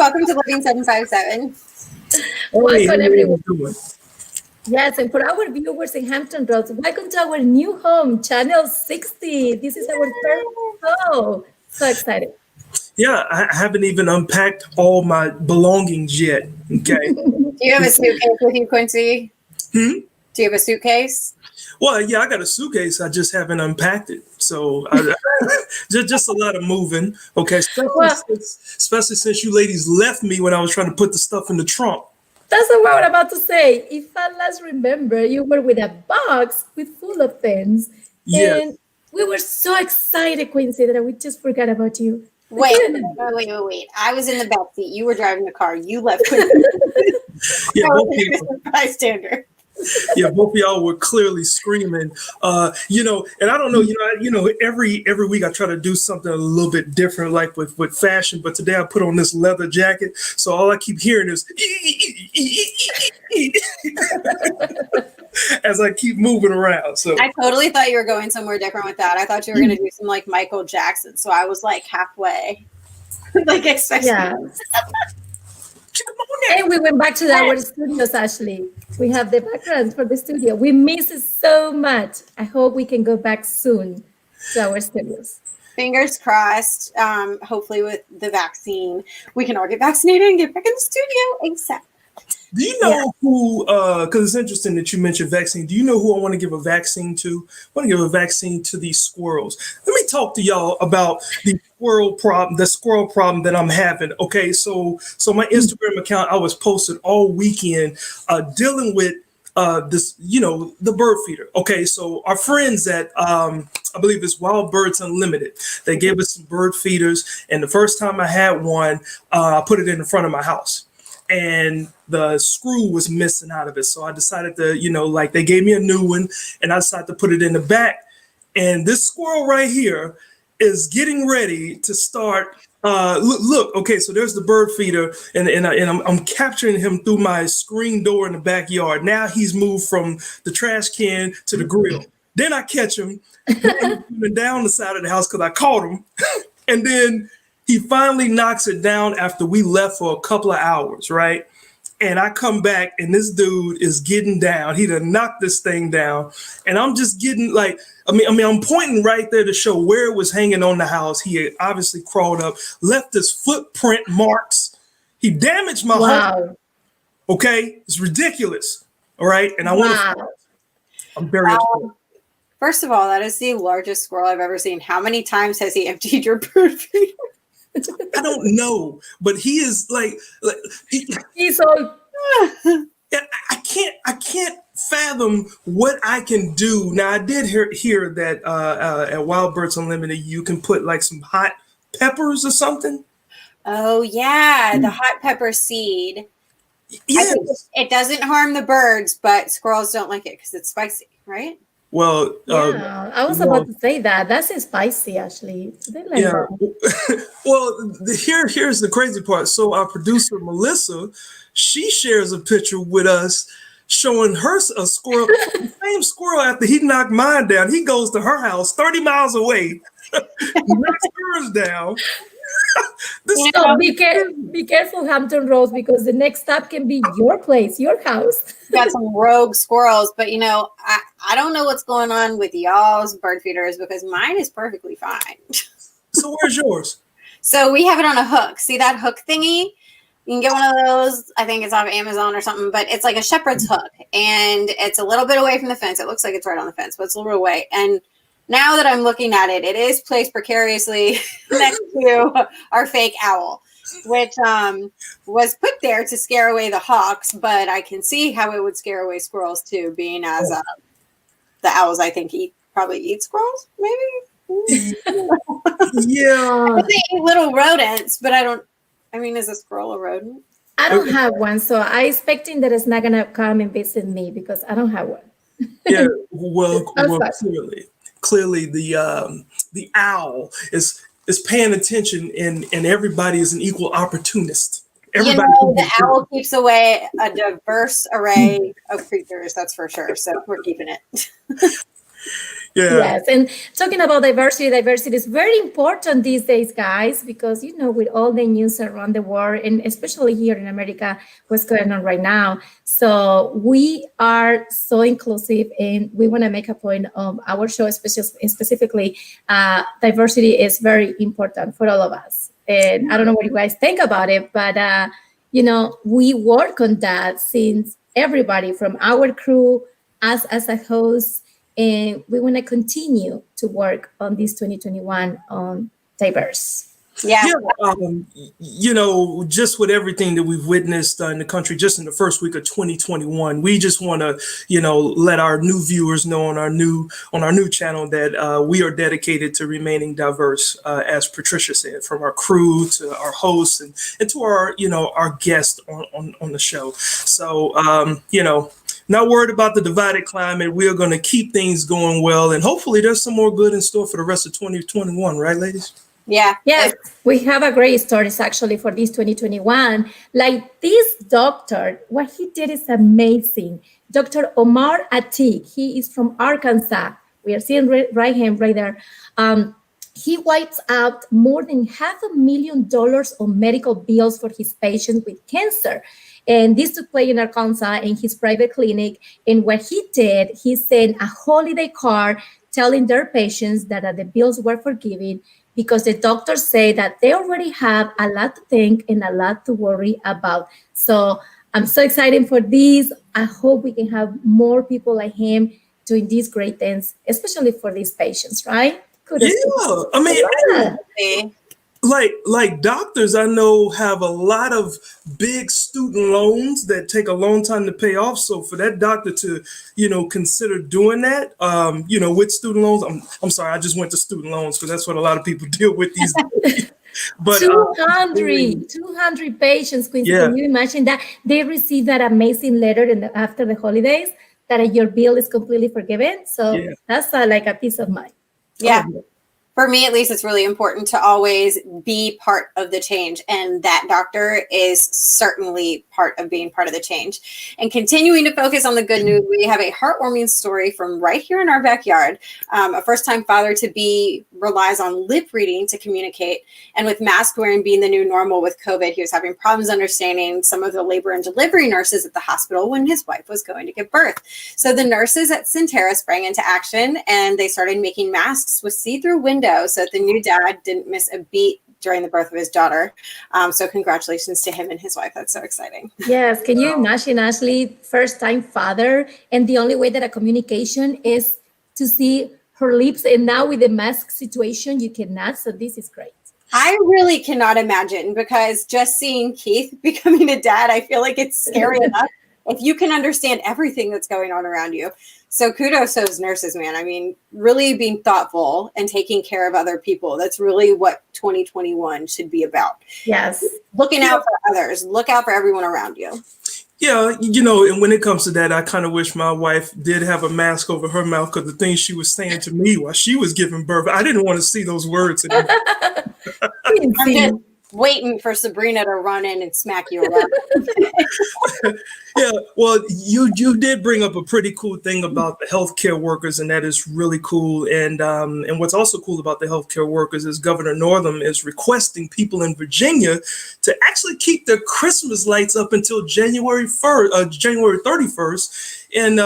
Welcome to Living 757. Welcome, everyone. Yes, and for our viewers in Hampton Roads, welcome to our new home, Channel 60. This is our first show. So excited. Yeah, I haven't even unpacked all my belongings yet. Okay. Do you have a suitcase with you, Quincy? Do you have a suitcase? Well, yeah, I got a suitcase. I just haven't unpacked it. So just a lot of moving. Okay. Especially since you ladies left me when I was trying to put the stuff in the trunk. That's what I was about to say. If I last remember, you were with a box full of things. Yes. And we were so excited, Quincy, that we just forgot about you. Wait. I was in the back seat. You were driving the car. You left Quincy. Yeah, bystander. Yeah, both of y'all were clearly screaming. And I don't know, every week I try to do something a little bit different, like with fashion. But today I put on this leather jacket, so all I keep hearing is as I keep moving around. So I totally thought you were going somewhere different with that. I thought you were going to do some like Michael Jackson. So I was like halfway, like expecting. Yeah. And we went back to our studios, Ashley. We have the background for the studio. We miss it so much. I hope we can go back soon to our studios. Fingers crossed. Hopefully with the vaccine, we can all get vaccinated and get back in the studio. Except. Do you know who, because it's interesting that you mentioned vaccine. Do you know who I want to give a vaccine to? I want to give a vaccine to these squirrels. Let me talk to y'all about the squirrel problem that I'm having. Okay, so my Instagram account, I was posted all weekend dealing with this, the bird feeder. Okay, so our friends at, I believe it's Wild Birds Unlimited, they gave us some bird feeders. And the first time I had one, I put it in front of my house. And the screw was missing out of it. So I decided to, they gave me a new one and I decided to put it in the back. And this squirrel right here is getting ready to start. Look, okay, so there's the bird feeder and I'm capturing him through my screen door in the backyard. Now he's moved from the trash can to the grill. Then I catch him down the side of the house because I caught him. And then he finally knocks it down after we left for a couple of hours, right? And I come back and this dude is getting down. He done knocked this thing down. And I'm just getting I'm pointing right there to show where it was hanging on the house. He had obviously crawled up, left his footprint marks. He damaged my home. Okay, it's ridiculous. All right. And I'm very upset. First of all, that is the largest squirrel I've ever seen. How many times has he emptied your bird feeder? I don't know, but he is he's so. I can't fathom what I can do. Now I did hear that at Wild Birds Unlimited you can put like some hot peppers or something. Oh yeah, the hot pepper seed. Yes. It doesn't harm the birds, but squirrels don't like it because it's spicy, right? Well, I was about to say that. That's spicy, actually. Well, here's the crazy part. So our producer Melissa, she shares a picture with us showing her a squirrel, the same squirrel after he knocked mine down. He goes to her house 30 miles away, knocks hers down. Be careful, Hampton Roads, because the next stop can be your place, your house. Got some rogue squirrels, but I don't know what's going on with y'all's bird feeders because mine is perfectly fine. So where's yours? So we have it on a hook. See that hook thingy? You can get one of those. I think it's off Amazon or something, but it's like a shepherd's hook and it's a little bit away from the fence. It looks like it's right on the fence, but it's a little away. And now that I'm looking at it, it is placed precariously next to our fake owl, which was put there to scare away the hawks. But I can see how it would scare away squirrels too, being as the owls, I think, probably eat squirrels, maybe. Yeah. They eat little rodents, but is a squirrel a rodent? I don't have one, so I'm expecting that it's not going to come and visit me because I don't have one. Yeah, well clearly the owl is paying attention and everybody is an equal opportunist. Everybody the owl keeps away a diverse array of creatures, that's for sure. So we're keeping it. Yeah. Yes, and talking about diversity is very important these days, guys, because with all the news around the world, and especially here in America, what's going on right now. So we are so inclusive, and we want to make a point of our show, specifically, diversity is very important for all of us. And I don't know what you guys think about it, but we work on that since everybody from our crew, us as a host, and we want to continue to work on this 2021 on diverse. Yeah. Just with everything that we've witnessed in the country, just in the first week of 2021, we just want to, let our new viewers know on our new channel that we are dedicated to remaining diverse, as Patricia said, from our crew to our hosts and to our, our guests on the show. So, not worried about the divided climate. We are going to keep things going well, and hopefully there's some more good in store for the rest of 2021, right, ladies? Yeah. Yes, we have a great stories actually for this 2021. Like this doctor, what he did is amazing. Dr. Omar Atik, he is from Arkansas. We are seeing right hand right there. He wipes out more than $500,000 on medical bills for his patients with cancer. And this took place in Arkansas in his private clinic. And what he did, he sent a holiday card telling their patients that the bills were forgiven because the doctors say that they already have a lot to think and a lot to worry about. So I'm so excited for this. I hope we can have more people like him doing these great things, especially for these patients, right? Kudos. Yeah, I mean, like doctors I know have a lot of big student loans that take a long time to pay off. So for that doctor to, consider doing that, with student loans, I'm sorry, I just went to student loans because that's what a lot of people deal with these days. But 200 patients, Quincy, Can you imagine that? They received that amazing letter after the holidays that your bill is completely forgiven. So that's like a peace of mind. Yeah. For me, at least, it's really important to always be part of the change. And that doctor is certainly part of being part of the change. And continuing to focus on the good news, we have a heartwarming story from right here in our backyard. A first-time father-to-be relies on lip reading to communicate. And with mask wearing being the new normal with COVID, he was having problems understanding some of the labor and delivery nurses at the hospital when his wife was going to give birth. So the nurses at Centera sprang into action, and they started making masks with see-through windows so that the new dad didn't miss a beat during the birth of his daughter. So congratulations to him and his wife. That's so exciting. Yes. Can you imagine, Ashley, first-time father, and the only way that a communication is to see her lips, and now with the mask situation, you cannot. So this is great. I really cannot imagine, because just seeing Keith becoming a dad, I feel like it's scary enough if you can understand everything that's going on around you. So kudos to those nurses, man. I mean, really being thoughtful and taking care of other people. That's really what 2021 should be about. Yes. Looking out for others. Look out for everyone around you. Yeah, and when it comes to that, I kind of wish my wife did have a mask over her mouth, because the things she was saying to me while she was giving birth, I didn't want to see those words anymore. I'm just waiting for Sabrina to run in and smack you around. Yeah, well, you did bring up a pretty cool thing about the healthcare workers, and that is really cool. And what's also cool about the healthcare workers is Governor Northam is requesting people in Virginia to actually keep their Christmas lights up until January 31st, and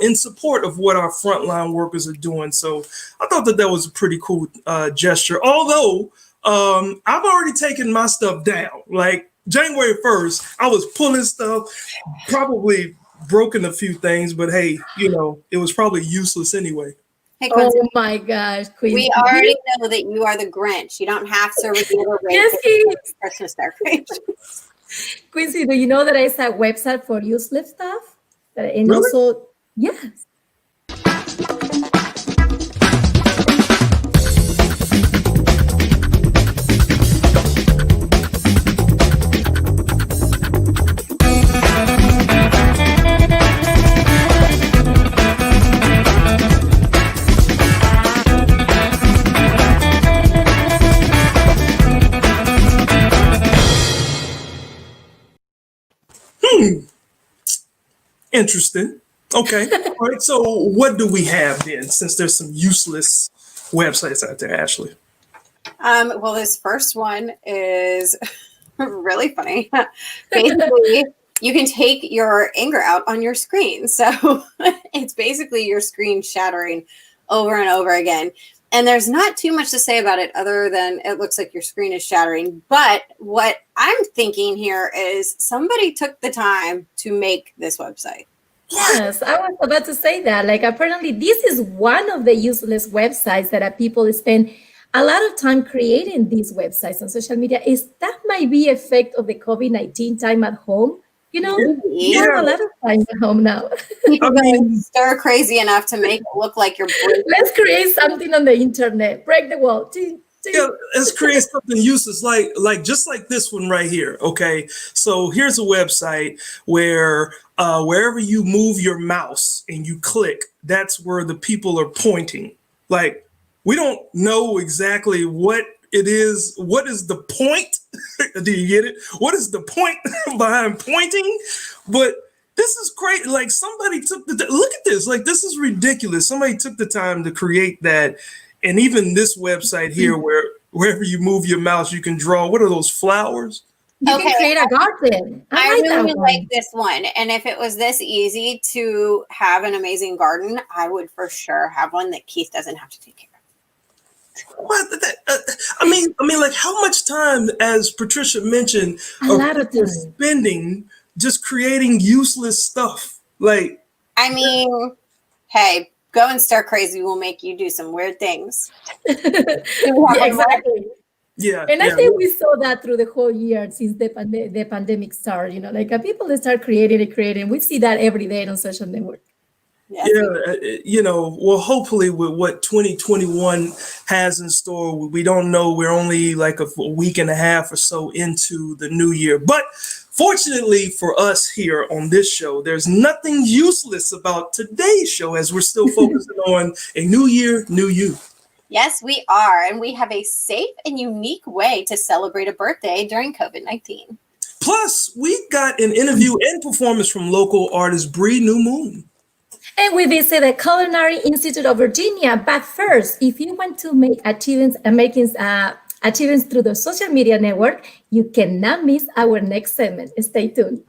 in support of what our frontline workers are doing. So I thought that was a pretty cool gesture. Although I've already taken my stuff down. Like January 1st, I was pulling stuff, probably broken a few things, but hey, it was probably useless anyway. Hey, Quincy, oh my gosh, Quincy. We already know that you are the Grinch. You don't have to reiterate Christmas decorations. Quincy, do you know that it's a website for useless stuff? And really? Also, yes. Interesting. Okay. All right. So what do we have then, since there's some useless websites out there, Ashley? Well, this first one is really funny. Basically, you can take your anger out on your screen. So it's basically your screen shattering over and over again. And there's not too much to say about it other than it looks like your screen is shattering. But what I'm thinking here is somebody took the time to make this website. Yes, I was about to say that. Like, apparently, this is one of the useless websites that people spend a lot of time creating these websites on social media. Is that might be effect of the COVID-19 time at home? You know, we have a lot of time at home now. People going stir crazy enough to make it look like you're breaking. Let's create something on the internet. Break the wall. Yeah, let's create something useless, like just like this one right here. Okay, so here's a website where wherever you move your mouse and you click, that's where the people are pointing. Like, we don't know exactly what it is. What is the point? Do you get it? What is the point behind pointing? But this is great. Like, somebody took look at this. Like, this is ridiculous. Somebody took the time to create that. And even this website here, where wherever you move your mouse, you can draw. What are those flowers? You can create a garden. I like really that one. like this one. And if it was this easy to have an amazing garden, I would for sure have one that Keith doesn't have to take care of. What? I mean, like, how much time, as Patricia mentioned, A lot of people time. spending just creating useless stuff? Like, I mean, hey, go and stir crazy will make you do some weird things. Yeah, exactly. yeah. And I yeah. think we saw that through the whole year since the pandemic started. You know, like people they start creating. We see that every day on social network. Yes. Yeah, well, hopefully with what 2021 has in store, we don't know. We're only like a week and a half or so into the new year. But fortunately for us here on this show, there's nothing useless about today's show, as we're still focusing on a new year, new you. Yes, we are. And we have a safe and unique way to celebrate a birthday during COVID-19. Plus, we got an interview and performance from local artist Bree New Moon. And we visit the Culinary Institute of Virginia. But first, if you want to make achievements through the social media network, you cannot miss our next segment. Stay tuned.